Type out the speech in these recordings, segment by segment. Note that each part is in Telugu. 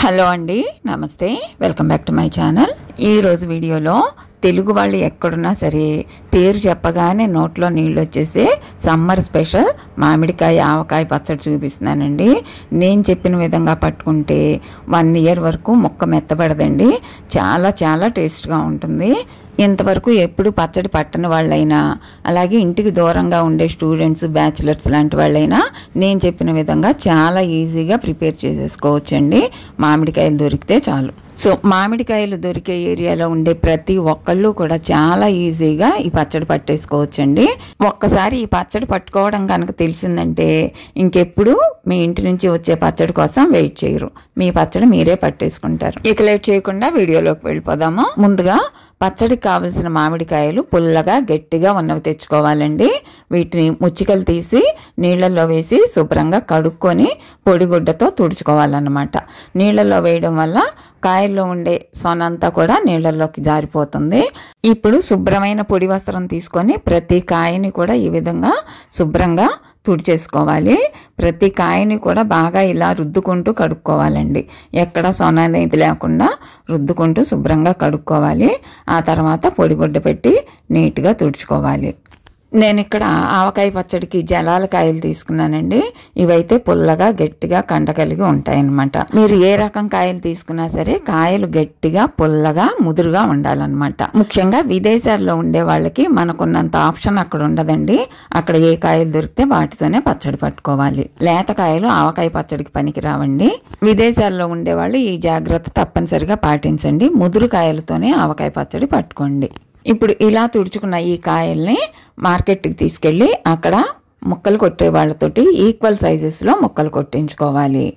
హలో అండి, నమస్తే. Welcome back to my channel. ఈరోజు వీడియోలో తెలుగు వాళ్ళు ఎక్కడున్నా సరే పేరు చెప్పగానే నోట్లో నీళ్ళు వచ్చేసే సమ్మర్ స్పెషల్ మామిడికాయ ఆవకాయ పచ్చడి చూపిస్తున్నానండి. నేను చెప్పిన విధంగా పట్టుకుంటే 1 ఇయర్ వరకు ముక్క మెత్తబడదండి. చాలా చాలా టేస్ట్గా ఉంటుంది. ఇంతవరకు ఎప్పుడు పచ్చడి పట్టని వాళ్ళైనా, అలాగే ఇంటికి దూరంగా ఉండే స్టూడెంట్స్, బ్యాచిలర్స్ లాంటి వాళ్ళైనా నేను చెప్పిన విధంగా చాలా ఈజీగా ప్రిపేర్ చేసేసుకోవచ్చండి. మామిడికాయలు దొరికితే చాలు. సో మామిడికాయలు దొరికే ఏరియాలో ఉండే ప్రతి ఒక్కళ్ళు కూడా చాలా ఈజీగా ఈ పచ్చడి పట్టేసుకోవచ్చండి. ఒక్కసారి ఈ పచ్చడి పట్టుకోవడం కనుక తెలిసిందంటే ఇంకెప్పుడు మీ ఇంటి నుంచి వచ్చే పచ్చడి కోసం వెయిట్ చేయరు. మీ పచ్చడి మీరే పట్టేసుకుంటారు. ఇక లేట్ చేయకుండా వీడియోలోకి వెళ్ళిపోదాము. ముందుగా పచ్చడికి కావలసిన మామిడికాయలు పుల్లగా గట్టిగా ఉన్నవి తెచ్చుకోవాలండి. వీటిని ముచ్చికలు తీసి నీళ్ళల్లో వేసి శుభ్రంగా కడుక్కొని పొడిగుడ్డతో తుడుచుకోవాలన్నమాట. నీళ్ళల్లో వేయడం వల్ల కాయల్లో ఉండే సొనంతా కూడా నీళ్ళల్లోకి జారిపోతుంది. ఇప్పుడు శుభ్రమైన పొడి వస్త్రం తీసుకొని ప్రతి కాయని కూడా ఈ విధంగా శుభ్రంగా తుడిచేసుకోవాలి. ప్రతి కాయని కూడా బాగా ఇలా రుద్దుకుంటూ కడుక్కోవాలండి. ఎక్కడ సొన అనేది లేకుండా రుద్దుకుంటూ శుభ్రంగా కడుక్కోవాలి. ఆ తర్వాత పొడిగుడ్డ పెట్టి నీట్గా తుడుచుకోవాలి. నేను ఇక్కడ ఆవకాయ పచ్చడికి జలాల కాయలు తీసుకున్నానండి. ఇవైతే పుల్లగా గట్టిగా కండ కలిగి ఉంటాయన్నమాట. మీరు ఏ రకం కాయలు తీసుకున్నా సరే కాయలు గట్టిగా పుల్లగా ముదురుగా ఉండాలన్నమాట. ముఖ్యంగా విదేశాల్లో ఉండే వాళ్ళకి మనకున్నంత ఆప్షన్ అక్కడ ఉండదండి. అక్కడ ఏ కాయలు దొరికితే వాటితోనే పచ్చడి పట్టుకోవాలి. లేత కాయలు ఆవకాయ పచ్చడికి పనికి రావండి. విదేశాల్లో ఉండే వాళ్ళు ఈ జాగ్రత్త తప్పనిసరిగా పాటించండి. ముదురు కాయలతోనే ఆవకాయ పచ్చడి పట్టుకోండి. ఇప్పుడు ఇలా తుడుచుకున్న ఈ కాయల్ని మార్కెట్కి తీసుకెళ్ళి అక్కడ ముక్కలు కొట్టే వాళ్ళతోటి ఈక్వల్ సైజెస్లో ముక్కలు కొట్టించుకోవాలి.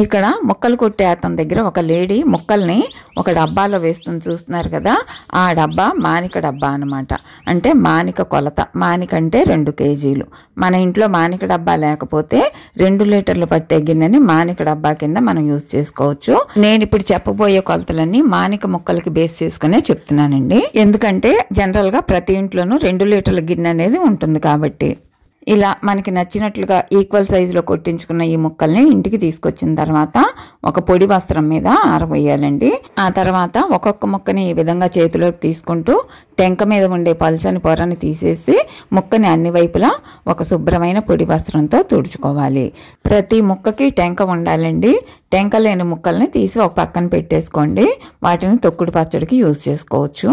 ఇక్కడ ముక్కలు కొట్టే అతని దగ్గర ఒక లేడీ ముక్కల్ని ఒక డబ్బాలో వేస్తుంది, చూస్తున్నారు కదా. ఆ డబ్బా మానిక డబ్బా అనమాట. అంటే మానిక కొలత. మానిక అంటే 2 కేజీలు. మన ఇంట్లో మానిక డబ్బా లేకపోతే 2 లీటర్లు పట్టే గిన్నెని మానిక డబ్బా కింద మనం యూజ్ చేసుకోవచ్చు. నేను ఇప్పుడు చెప్పబోయే కొలతలన్నీ మానిక ముక్కలకి బేస్ చేసుకునే చెప్తున్నానండి. ఎందుకంటే జనరల్గా ప్రతి ఇంట్లోనూ 2 లీటర్ల గిన్నె అనేది ఉంటుంది కాబట్టి. ఇలా మనకి నచ్చినట్లుగా ఈక్వల్ సైజులో కొట్టించుకున్న ఈ ముక్కల్ని ఇంటికి తీసుకొచ్చిన తర్వాత ఒక పొడి వస్త్రం మీద ఆరబోయాలండి. ఆ తర్వాత ఒక్కొక్క ముక్కని ఈ విధంగా చేతిలోకి తీసుకుంటూ టెంక మీద ఉండే పల్చని పొరని తీసేసి ముక్కని అన్ని వైపులా ఒక శుభ్రమైన పొడి వస్త్రంతో తుడుచుకోవాలి. ప్రతి ముక్కకి టెంక ఉండాలండి. టెంక లేని ముక్కల్ని తీసి ఒక పక్కన పెట్టేసుకోండి. వాటిని తొక్కుడు పచ్చడికి యూజ్ చేసుకోవచ్చు.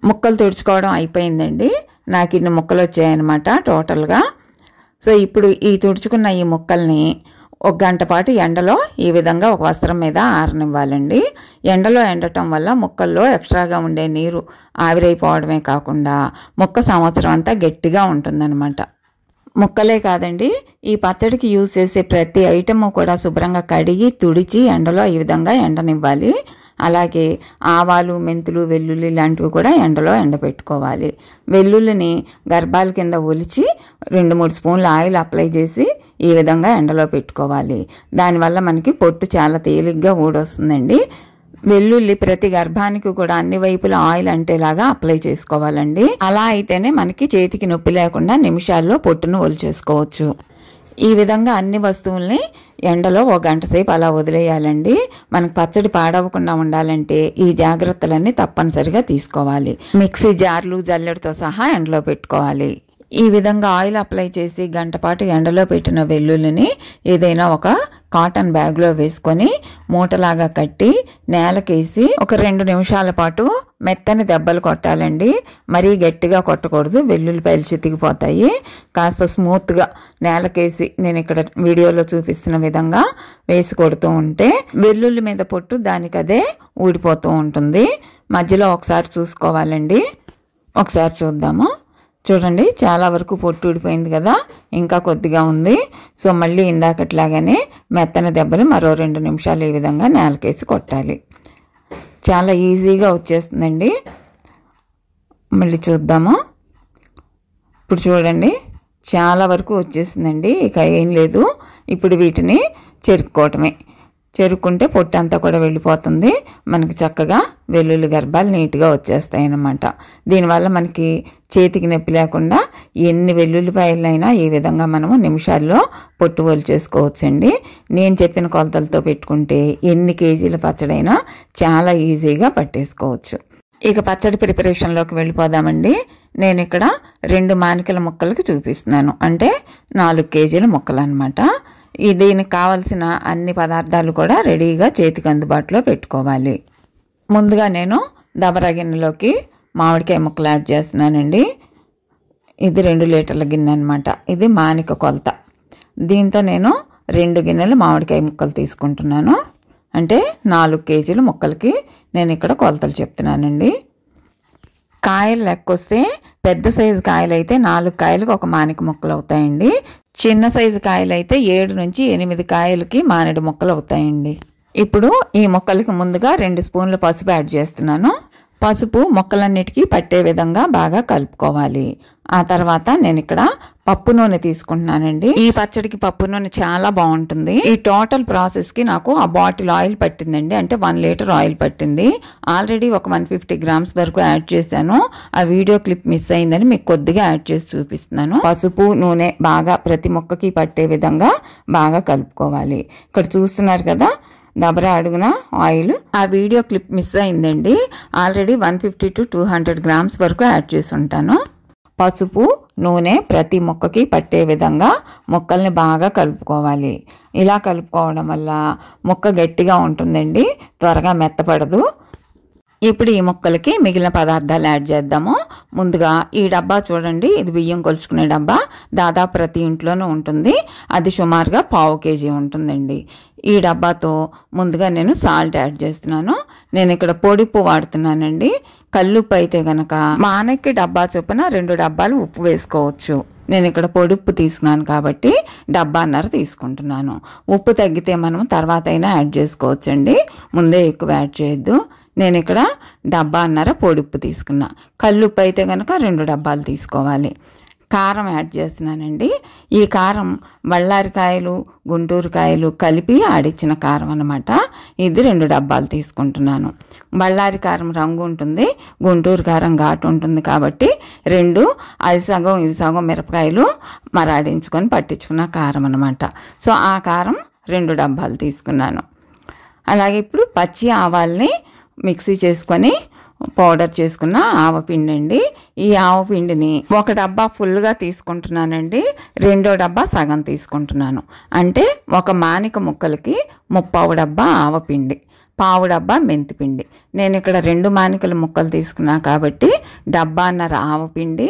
ముక్కలు తుడుచుకోవడం అయిపోయిందండి. నాకు ఇన్ని ముక్కలు వచ్చాయన్నమాట టోటల్గా. సో ఇప్పుడు ఈ తుడుచుకున్న ఈ ముక్కల్ని 1 గంట పాటు ఎండలో ఈ విధంగా ఒక వస్త్రం మీద ఆరనివ్వాలండి. ఎండలో ఎండటం వల్ల ముక్కల్లో ఎక్స్ట్రాగా ఉండే నీరు ఆవిరైపోవడమే కాకుండా ముక్క సంవత్సరం అంతా గట్టిగా ఉంటుందన్నమాట. ముక్కలే కాదండి, ఈ పచ్చడికి యూజ్ చేసే ప్రతి ఐటము కూడా శుభ్రంగా కడిగి తుడిచి ఎండలో ఈ విధంగా ఎండనివ్వాలి. అలాగే ఆవాలు, మెంతులు, వెల్లుల్లి లాంటివి కూడా ఎండలో ఎండబెట్టుకోవాలి. వెల్లుల్లిని గర్భాల కింద ఒలిచి 2-3 స్పూన్ల ఆయిల్ అప్లై చేసి ఈ విధంగా ఎండలో పెట్టుకోవాలి. దానివల్ల మనకి పొట్టు చాలా తేలిగ్గా ఊడొస్తుందండి. వెల్లుల్లి ప్రతి గర్భానికి కూడా అన్ని వైపులా ఆయిల్ అంటేలాగా అప్లై చేసుకోవాలండి. అలా అయితేనే మనకి చేతికి నొప్పి లేకుండా నిమిషాల్లో పొట్టును ఒలిచేసుకోవచ్చు. ఈ విధంగా అన్ని వస్తువుల్ని ఎండలో 1 గంట సేపు అలా వదిలేయాలండి. మనకు పచ్చడి పాడవకుండా ఉండాలంటే ఈ జాగ్రత్తలన్నీ తప్పనిసరిగా తీసుకోవాలి. మిక్సీ జార్లు, జల్లెడతో సహా ఎండలో పెట్టుకోవాలి. ఈ విధంగా ఆయిల్ అప్లై చేసి 1 గంట పాటు ఎండలో పెట్టిన వెల్లుల్లిని ఏదైనా ఒక కాటన్ బ్యాగ్లో వేసుకొని మూటలాగా కట్టి నేలకేసి ఒక 2 నిమిషాల పాటు మెత్తని దెబ్బలు కొట్టాలండి. మరీ గట్టిగా కొట్టకూడదు, వెల్లుల్లిపాయలు చితికిపోతాయి. కాస్త స్మూత్గా నేలకేసి నేను ఇక్కడ వీడియోలో చూపిస్తున్న విధంగా వేసి కొడుతూ ఉంటే వెల్లుల్లి మీద పొట్టు దానికదే ఊడిపోతూ ఉంటుంది. మధ్యలో ఒకసారి చూసుకోవాలండి. ఒకసారి చూద్దాము. చూడండి, చాలా వరకు పొట్టు ఊడిపోయింది కదా, ఇంకా కొద్దిగా ఉంది. సో మళ్ళీ ఇందాకట్లాగానే మెత్తన దెబ్బలు మరో 2 నిమిషాలు ఈ విధంగా నేలకేసి కొట్టాలి. చాలా ఈజీగా వచ్చేస్తుందండి. మళ్ళీ చూద్దాము. ఇప్పుడు చూడండి, చాలా వరకు వచ్చేసిందండి. ఇక ఏం లేదు. ఇప్పుడు వీటిని చెరుక్కోవటమే. చెరుక్కుంటే పొట్టు అంతా కూడా వెళ్ళిపోతుంది. మనకు చక్కగా వెల్లుల్లి గర్భాలు నీట్గా వచ్చేస్తాయి అన్నమాట. దీనివల్ల మనకి చేతికి నొప్పి లేకుండా ఎన్ని వెల్లుల్లిపాయలైనా ఈ విధంగా మనము నిమిషాల్లో పొట్టు చేసుకోవచ్చండి. నేను చెప్పిన కొలతలతో పెట్టుకుంటే ఎన్ని కేజీల పచ్చడైనా చాలా ఈజీగా పట్టేసుకోవచ్చు. ఇక పచ్చడి ప్రిపరేషన్లోకి వెళ్ళిపోదామండి. నేను ఇక్కడ 2 మానికల ముక్కలకి చూపిస్తున్నాను, అంటే 4 కేజీల ముక్కలు అనమాట. దీనికి కావాల్సిన అన్ని పదార్థాలు కూడా రెడీగా చేతికి అందుబాటులో పెట్టుకోవాలి. ముందుగా నేను దబరా గిన్నెలోకి మామిడికాయ ముక్కలు యాడ్ చేస్తున్నానండి. ఇది 2 లీటర్ల గిన్నె అనమాట. ఇది మానిక కొలత. దీంతో నేను 2 గిన్నెలు మామిడికాయ ముక్కలు తీసుకుంటున్నాను. అంటే 4 కేజీల ముక్కలకి నేను ఇక్కడ కొలతలు చెప్తున్నానండి. కాయలు లెక్కొస్తే పెద్ద సైజు కాయలు అయితే 4 కాయలకు 1 మానిక ముక్కలు అవుతాయండి. చిన్న సైజు కాయలు అయితే 7 నుంచి 8 కాయలకి మానేడు ముక్కలు అవుతాయండి. ఇప్పుడు ఈ ముక్కలకి ముందుగా 2 స్పూన్ల పసుపు యాడ్ చేస్తున్నాను. పసుపు ముక్కలన్నిటికీ పట్టే విధంగా బాగా కలుపుకోవాలి. ఆ తర్వాత నేను ఇక్కడ పప్పు నూనె తీసుకుంటున్నానండి. ఈ పచ్చడికి పప్పు నూనె చాలా బాగుంటుంది. ఈ టోటల్ ప్రాసెస్కి నాకు ఆ బాటిల్ ఆయిల్ పట్టిందండి, అంటే 1 లీటర్ ఆయిల్ పట్టింది. ఆల్రెడీ ఒక 150 గ్రామ్స్ వరకు యాడ్ చేశాను. ఆ వీడియో క్లిప్ మిస్ అయిందని మీకు కొద్దిగా యాడ్ చేసి చూపిస్తున్నాను. పసుపు నూనె బాగా ప్రతి ముక్కకి పట్టే విధంగా బాగా కలుపుకోవాలి. ఇక్కడ చూస్తున్నారు కదా దబరా అడుగున ఆయిల్. ఆ వీడియో క్లిప్ మిస్ అయిందండి. ఆల్రెడీ 150 to 200 గ్రామ్స్ వరకు యాడ్ చేసి ఉంటాను. పసుపు నూనె ప్రతి ముక్కకి పట్టే విధంగా ముక్కల్ని బాగా కలుపుకోవాలి. ఇలా కలుపుకోవడం వల్ల ముక్క గట్టిగా ఉంటుందండి, త్వరగా మెత్తపడదు. ఇప్పుడు ఈ ముక్కలకి మిగిలిన పదార్థాలు యాడ్ చేద్దాము. ముందుగా ఈ డబ్బా చూడండి, ఇది బియ్యం కొలుచుకునే డబ్బా. దాదాపు ప్రతి ఇంట్లోనూ ఉంటుంది. అది సుమారుగా 1/2 కేజీ ఉంటుందండి. ఈ డబ్బాతో ముందుగా నేను సాల్ట్ యాడ్ చేస్తున్నాను. నేను ఇక్కడ పొడిప్పు వాడుతున్నానండి. కల్లుప్పు అయితే గనక మానకి డబ్బా చొప్పున 2 డబ్బాలు ఉప్పు వేసుకోవచ్చు. నేను ఇక్కడ పొడిప్పు తీసుకున్నాను కాబట్టి 1.5 డబ్బా తీసుకుంటున్నాను. ఉప్పు తగ్గితే మనం తర్వాత అయినా యాడ్ చేసుకోవచ్చండి, ముందే ఎక్కువ యాడ్ చేయొద్దు. నేను ఇక్కడ 1.5 డబ్బా పొడిప్పు తీసుకున్నా. కల్లుప్పు అయితే కనుక 2 డబ్బాలు తీసుకోవాలి. కారం యాడ్ చేస్తున్నానండి. ఈ కారం బళ్ళారికాయలు గుంటూరుకాయలు కలిపి ఆడిచ్చిన కారం అన్నమాట. ఇది 2 డబ్బాలు తీసుకుంటున్నాను. బళ్ళారి కారం రంగు ఉంటుంది, గుంటూరు కారం ఘాటు ఉంటుంది కాబట్టి 2 అవి సగం ఇవి సగం మిరపకాయలు మరాడించుకొని పట్టించుకున్న కారం అన్నమాట. సో ఆ కారం 2 డబ్బాలు తీసుకున్నాను. అలాగే ఇప్పుడు పచ్చి ఆవాల్ని మిక్సీ చేసుకొని పౌడర్ చేసుకున్న ఆవపిండి అండి. ఈ ఆవపిండిని 1 డబ్బా ఫుల్గా తీసుకుంటున్నానండి, 2వ డబ్బా సగం తీసుకుంటున్నాను. అంటే 1 మానిక ముక్కలకి 3/4 డబ్బా ఆవపిండి, 1/4 డబ్బా మెంతిపిండి. నేను ఇక్కడ 2 మానికల ముక్కలు తీసుకున్నా కాబట్టి 1.5 డబ్బా ఆవపిండి,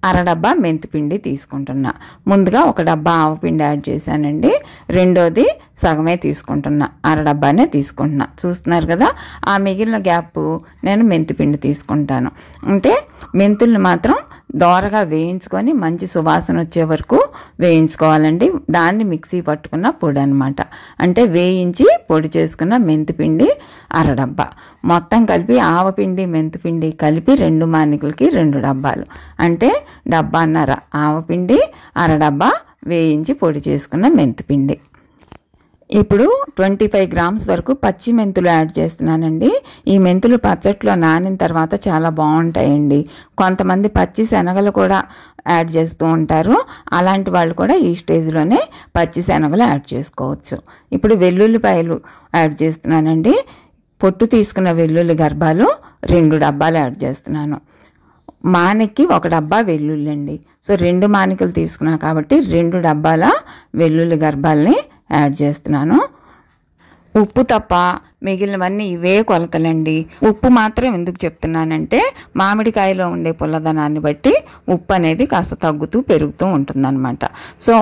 1/2 డబ్బా మెంతిపిండి తీసుకుంటున్నా. ముందుగా 1 డబ్బా ఆవపిండి యాడ్ చేశానండి. రెండోది సగమే తీసుకుంటున్నా, 1/2 డబ్బానే తీసుకుంటున్నా. చూస్తున్నారు కదా, ఆ మిగిలిన గ్యాప్ నేను మెంతిపిండి తీసుకుంటాను. అంటే మెంతుల్ని మాత్రం దోరగా వేయించుకొని మంచి సువాసన వచ్చే వరకు వేయించుకోవాలండి. దాన్ని మిక్సీ పట్టుకున్న పొడి అనమాట. అంటే వేయించి పొడి చేసుకున్న మెంతిపిండి 1/2 డబ్బా. మొత్తం కలిపి ఆవపిండి మెంతిపిండి కలిపి 2 మానికలకి 2 డబ్బాలు, అంటే 1.5 డబ్బా ఆవపిండి, 1/2 డబ్బా వేయించి పొడి చేసుకున్న మెంతిపిండి. ఇప్పుడు 25 గ్రామ్స్ వరకు పచ్చి మెంతులు యాడ్ చేస్తున్నానండి. ఈ మెంతులు పచ్చట్లో నానిన తర్వాత చాలా బాగుంటాయండి. కొంతమంది పచ్చి శనగలు కూడా యాడ్ చేస్తూ ఉంటారు. అలాంటి వాళ్ళు కూడా ఈ స్టేజ్లోనే పచ్చి శనగలు యాడ్ చేసుకోవచ్చు. ఇప్పుడు వెల్లుల్లిపాయలు యాడ్ చేస్తున్నానండి. పొట్టు తీసుకున్న వెల్లుల్లి గర్భాలు 2 డబ్బాలు యాడ్ చేస్తున్నాను. మానిక్కి 1 డబ్బా వెల్లుల్లి అండి. సో 2 మానికలు తీసుకున్నా కాబట్టి 2 డబ్బాల వెల్లుల్లి గర్భాలని యాడ్ చేస్తున్నాను. ఉప్పు తప్ప మిగిలినవన్నీ ఇవే కొలతలండి. ఉప్పు మాత్రం ఎందుకు చెప్తున్నానంటే మామిడికాయలో ఉండే పుల్లదనాన్ని బట్టి ఉప్పు అనేది కాస్త తగ్గుతూ పెరుగుతూ ఉంటుందన్నమాట. సో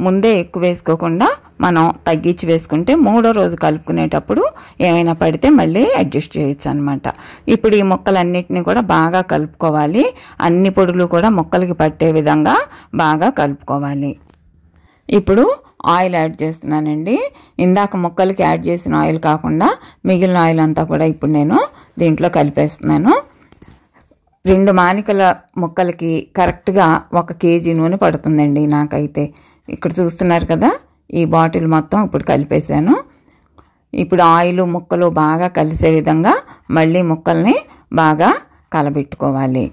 ముందే ఎక్కువ వేసుకోకుండా మనం తగ్గించి వేసుకుంటే 3వ రోజు కలుపుకునేటప్పుడు ఏమైనా పడితే మళ్ళీ అడ్జస్ట్ చేయొచ్చు అనమాట. ఇప్పుడు ఈ ముక్కలన్నిటినీ కూడా బాగా కలుపుకోవాలి. అన్ని పొడులు కూడా ముక్కలకి పట్టే విధంగా బాగా కలుపుకోవాలి. ఇప్పుడు ఆయిల్ యాడ్ చేస్తున్నానండి. ఇందాక ముక్కలకి యాడ్ చేసిన ఆయిల్ కాకుండా మిగిలిన ఆయిల్ అంతా కూడా ఇప్పుడు నేను దీంట్లో కలిపేస్తున్నాను. 2 మానికల ముక్కలకి కరెక్ట్గా 1 కేజీ నూనె పడుతుందండి నాకైతే. ఇక్కడ చూస్తున్నారు కదా, ఈ బాటిల్ మొత్తం ఇప్పుడు కలిపేశాను. ఇప్పుడు ఆయిల్ ముక్కలు బాగా కలిసే విధంగా మళ్ళీ ముక్కల్ని బాగా కలబెట్టుకోవాలి.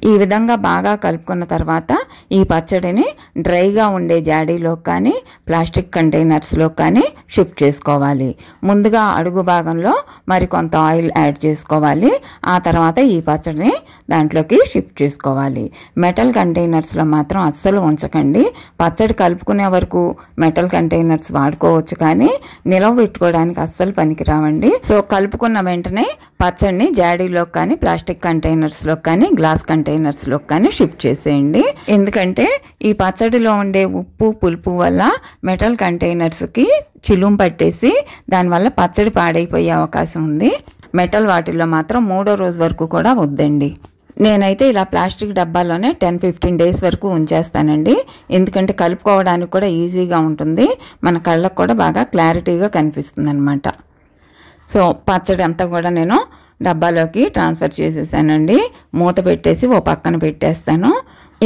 ఈ విధంగా బాగా కలుపుకున్న తర్వాత ఈ పచ్చడిని డ్రైగా ఉండే జాడీలో కానీ ప్లాస్టిక్ కంటైనర్స్లో కానీ షిఫ్ట్ చేసుకోవాలి. ముందుగా అడుగు భాగంలో మరికొంత ఆయిల్ యాడ్ చేసుకోవాలి. ఆ తర్వాత ఈ పచ్చడిని దాంట్లోకి షిఫ్ట్ చేసుకోవాలి. మెటల్ కంటైనర్స్లో మాత్రం అస్సలు ఉంచకండి. పచ్చడి కలుపుకునే వరకు మెటల్ కంటైనర్స్ వాడుకోవచ్చు, కానీ నిలవ పెట్టుకోవడానికి అస్సలు పనికిరావండి. సో కలుపుకున్న వెంటనే పచ్చడిని జాడీలో కానీ ప్లాస్టిక్ కంటైనర్స్లో కానీ గ్లాస్ కంటైనర్స్లో కానీ షిఫ్ట్ చేసేయండి. ఎందుకంటే ఈ పచ్చడిలో ఉండే ఉప్పు పులుపు వల్ల మెటల్ కంటైనర్స్కి చిలుం పట్టేసి దానివల్ల పచ్చడి పాడైపోయే అవకాశం ఉంది. మెటల్ వాటిల్లో మాత్రం 3వ రోజు వరకు కూడా వద్దండి. నేనైతే ఇలా ప్లాస్టిక్ డబ్బాలోనే 10-15 డేస్ వరకు ఉంచేస్తానండి. ఎందుకంటే కలుపుకోవడానికి కూడా ఈజీగా ఉంటుంది, మన కళ్ళకు కూడా బాగా క్లారిటీగా కనిపిస్తుంది అనమాట. సో పచ్చడి అంతా కూడా నేను డబ్బాలోకి ట్రాన్స్ఫర్ చేసేసానండి. మూత పెట్టేసి ఓ పక్కన పెట్టేస్తాను.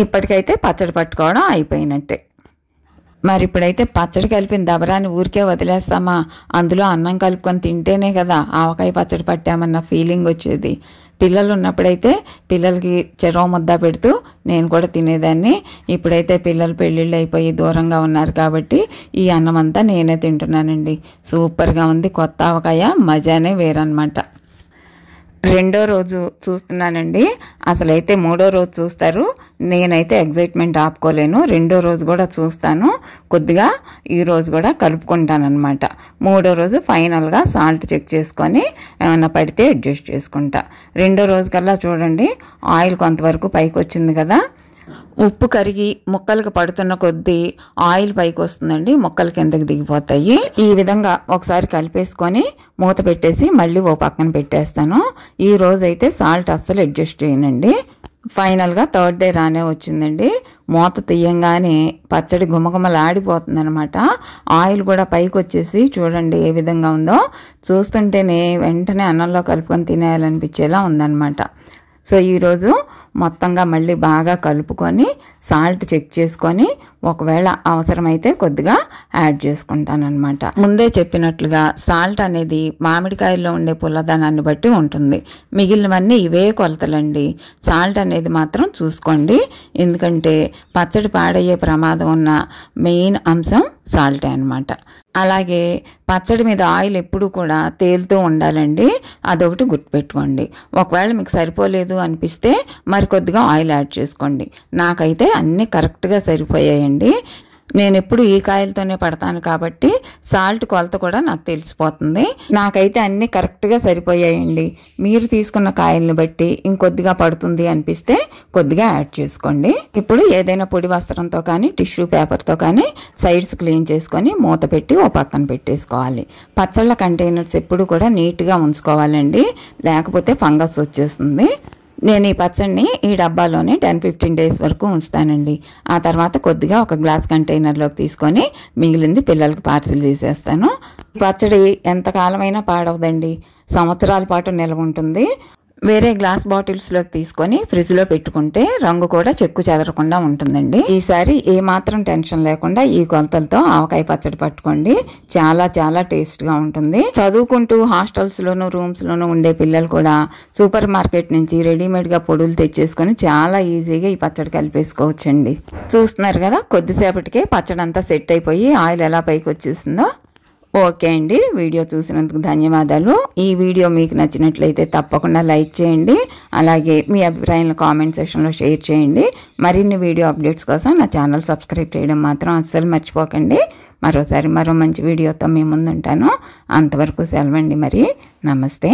ఇప్పటికైతే పచ్చడి పట్టుకోవడం అయిపోయినట్టే. మరి ఇప్పుడైతే పచ్చడి కలిపిన దబరాన్ని ఊరికే వదిలేస్తామా? అందులో అన్నం కలుపుకొని తింటేనే కదా ఆవకాయ పచ్చడి పట్టామన్న ఫీలింగ్ వచ్చేది. పిల్లలు ఉన్నప్పుడైతే పిల్లలకి చెరవ ముద్ద పెడుతూ నేను కూడా తినేదాన్ని. ఇప్పుడైతే పిల్లలు పెళ్ళిళ్ళు అయిపోయి దూరంగా ఉన్నారు కాబట్టి ఈ అన్నం అంతా నేనే తింటున్నానండి. సూపర్గా ఉంది. కొత్త ఆవకాయ మజానే వేరనమాట. 2వ రోజు చూస్తున్నానండి. అసలైతే 3వ రోజు చూస్తారు. నేనైతే ఎగ్జైట్మెంట్ ఆపుకోలేను. 2వ రోజు కూడా చూస్తాను. కొద్దిగా ఈ రోజు కూడా కలుపుకుంటాను అనమాట. 3వ రోజు ఫైనల్గా సాల్ట్ చెక్ చేసుకొని ఏమన్నా పడితే అడ్జస్ట్ చేసుకుంటా. 2వ రోజు కల్లా చూడండి ఆయిల్ కొంతవరకు పైకి వచ్చింది కదా. ఉప్పు కరిగి ముక్కలకు పడుతున్న కొద్దీ ఆయిల్ పైకి వస్తుందండి, ముక్కలు కిందకి దిగిపోతాయి. ఈ విధంగా ఒకసారి కలిపేసుకొని మూత పెట్టేసి మళ్ళీ ఓ పక్కన పెట్టేస్తాను. ఈ రోజు అయితే సాల్ట్ అస్సలు అడ్జస్ట్ చేయనండి. ఫైనల్గా 3rd డే రానే వచ్చిందండి. మూత తీయంగానే పచ్చడి గుమగుమలాడిపోతుంది అనమాట. ఆయిల్ కూడా పైకి వచ్చేసి చూడండి ఏ విధంగా ఉందో. చూస్తుంటేనే వెంటనే అన్నంలో కలుపుకొని తినేయాలనిపించేలా ఉందన్నమాట. సో ఈరోజు మొత్తంగా మళ్ళీ బాగా కలుపుకొని సాల్ట్ చెక్ చేసుకొని ఒకవేళ అవసరమైతే కొద్దిగా యాడ్ చేసుకుంటానన్నమాట. ముందే చెప్పినట్లుగా సాల్ట్ అనేది మామిడికాయల్లో ఉండే పుల్లదనాన్ని బట్టి ఉంటుంది. మిగిలినవన్నీ ఇవే కొలతలండి. సాల్ట్ అనేది మాత్రం చూసుకోండి, ఎందుకంటే పచ్చడి పాడయ్యే ప్రమాదం ఉన్న మెయిన్ అంశం సాల్టే అన్నమాట. అలాగే పచ్చడి మీద ఆయిల్ ఎప్పుడు కూడా తేలుతూ ఉండాలండి, అదొకటి గుర్తుపెట్టుకోండి. ఒకవేళ మీకు సరిపోలేదు అనిపిస్తే మరి కొద్దిగా ఆయిల్ యాడ్ చేసుకోండి. నాకైతే అన్నీ కరెక్ట్గా సరిపోయాయండి. నేను ఎప్పుడు ఈ కాయలతోనే పడతాను కాబట్టి సాల్ట్ కొలత కూడా నాకు తెలిసిపోతుంది. నాకైతే అన్నీ కరెక్ట్గా సరిపోయాయండి. మీరు తీసుకున్న కాయల్ని బట్టి ఇంకొద్దిగా పడుతుంది అనిపిస్తే కొద్దిగా యాడ్ చేసుకోండి. ఇప్పుడు ఏదైనా పొడి వస్త్రంతో కానీ టిష్యూ పేపర్తో కానీ సైడ్స్ క్లీన్ చేసుకొని మూత పెట్టి ఓ పక్కన పెట్టేసుకోవాలి. పచ్చళ్ళ కంటైనర్స్ ఎప్పుడు కూడా నీట్గా ఉంచుకోవాలండి, లేకపోతే ఫంగస్ వచ్చేస్తుంది. నేను ఈ పచ్చడిని ఈ డబ్బాలోనే 10-15 డేస్ వరకు ఉంచుతానండి. ఆ తర్వాత కొద్దిగా ఒక గ్లాస్ కంటైనర్లోకి తీసుకొని మిగిలింది పిల్లలకి పార్సిల్ చేసేస్తాను. పచ్చడి ఎంతకాలమైనా పాడవదండి, సంవత్సరాల పాటు నిల్వ ఉంటుంది. వేరే గ్లాస్ బాటిల్స్లోకి తీసుకొని ఫ్రిడ్జ్లో పెట్టుకుంటే రంగు కూడా చెక్కు చెదరకుండా ఉంటుందండి. ఈసారి ఏమాత్రం టెన్షన్ లేకుండా ఈ కొలతలతో ఆవకాయ పచ్చడి పట్టుకోండి, చాలా చాలా టేస్ట్గా ఉంటుంది. చదువుకుంటూ హాస్టల్స్లోను రూమ్స్లోనూ ఉండే పిల్లలు కూడా సూపర్ మార్కెట్ నుంచి రెడీమేడ్గా పొడులు తెచ్చేసుకొని చాలా ఈజీగా ఈ పచ్చడి కలిపేసుకోవచ్చండి. చూస్తున్నారు కదా, కొద్దిసేపటికే పచ్చడి అంతా సెట్ అయిపోయి ఆయిల్ ఎలా పైకి వచ్చేసిందో. ఓకే అండి, వీడియో చూసినందుకు ధన్యవాదాలు. ఈ వీడియో మీకు నచ్చినట్లయితే తప్పకుండా లైక్ చేయండి. అలాగే మీ అభిప్రాయాలను కామెంట్ సెక్షన్లో షేర్ చేయండి. మరిన్ని వీడియో అప్డేట్స్ కోసం నా ఛానల్ సబ్స్క్రైబ్ చేయడం మాత్రం అస్సలు మర్చిపోకండి. మరో మంచి వీడియోతో మీ ముందుంటాను. అంతవరకు సెలవండి మరి. నమస్తే.